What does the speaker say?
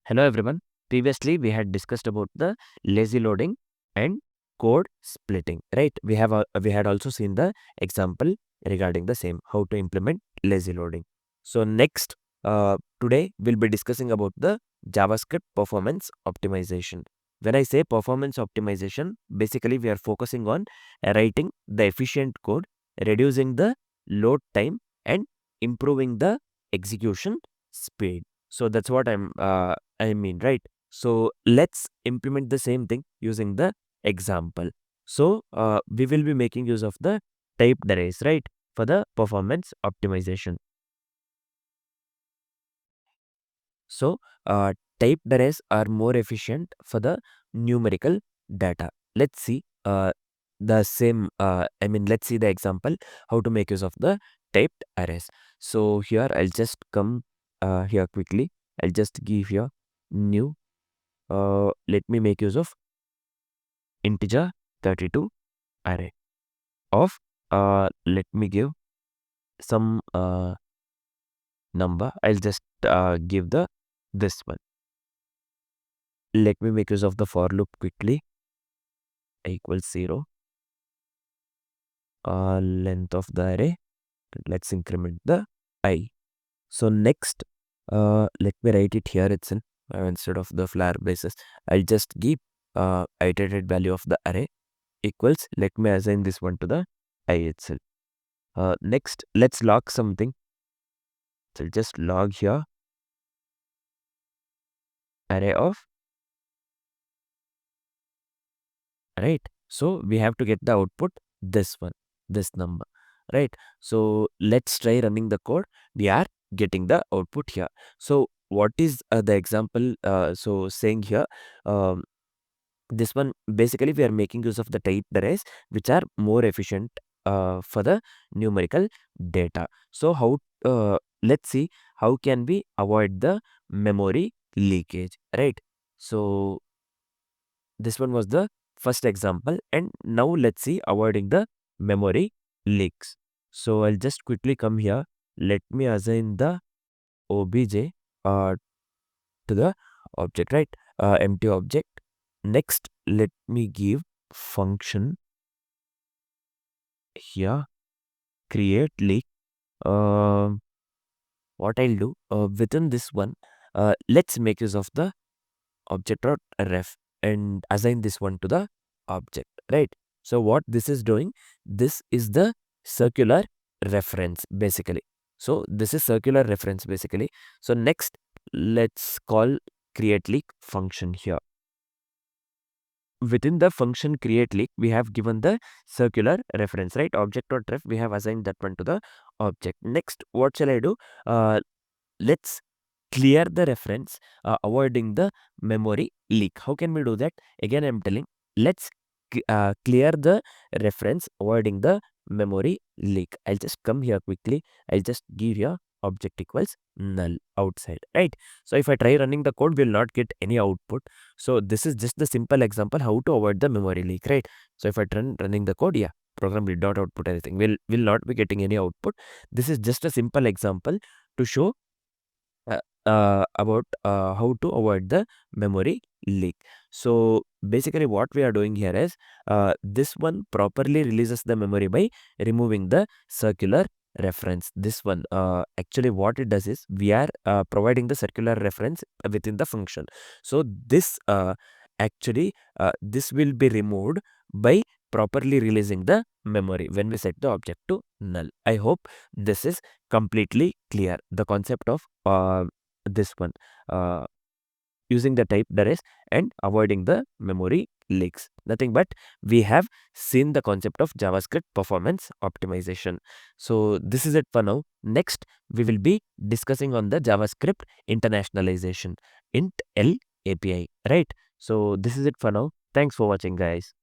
Hello everyone. Previously we had discussed about the lazy loading and code splitting, right? We had also seen the example regarding the same, how to implement lazy loading. So next, today we'll be discussing about the JavaScript performance optimization. When I say performance optimization, basically we are focusing on writing the efficient code, reducing the load time, and improving the execution speed. So that's what I mean, right? So let's implement the same thing using the example. So we will be making use of the typed arrays, right? For the performance optimization. So typed arrays are more efficient for the numerical data. Let's see let's see the example how to make use of the typed arrays. So here I'll just come here quickly. I'll just give here new. Let me make use of integer 32 array of let me give some number. I'll just give the this one. Let me make use of the for loop quickly. Equals 0. Length of the array. Let's increment the I. So next, let me write it here itself instead of the flower basis. I'll just give iterated value of the array equals. Let me assign this one to the I itself. Next, let's log something. So I'll just log here array of, right? So we have to get the output this one, this number, right? So let's try running the code. We are getting the output here. So what is the example? So saying here, this one basically we are making use of the typed arrays which are more efficient for the numerical data. So how let's see how can we avoid the memory leakage, right? So this one was the first example, and now let's see avoiding the memory leaks. So I'll just quickly come here. Let me assign the obj to the object, right? Empty object. Next, let me give function here create leak. What I'll do within this one, let's make use of the object.ref and assign this one to the object, right? So what this is doing, this is the circular reference basically. So this is circular reference basically. So next, let's call create leak function here. Within the function create leak, we have given the circular reference, right? Object.ref, we have assigned that one to the object. Next, what shall I do? Let's clear the reference, avoiding the memory leak. How can we do that? Again, I'm telling, let's clear the reference, avoiding the memory leak. I'll just come here quickly. I'll just give here object equals null outside, right? So if I try running the code, we'll not get any output. So this is just the simple example how to avoid the memory leak, right? So if I try running the code, yeah, program will not output anything. Will not be getting any output. This is just a simple example to show about how to avoid the memory leak. So basically what we are doing here is this one properly releases the memory by removing the circular reference. This one actually what it does is we are providing the circular reference within the function. So this actually this will be removed by properly releasing the memory when we set the object to null. I hope this is completely clear, the concept of this one using the typed arrays and avoiding the memory leaks. Nothing but we have seen the concept of JavaScript performance optimization. So this is it for now. Next, we will be discussing on the JavaScript internationalization, int L API, right? So this is it for now. Thanks for watching, guys.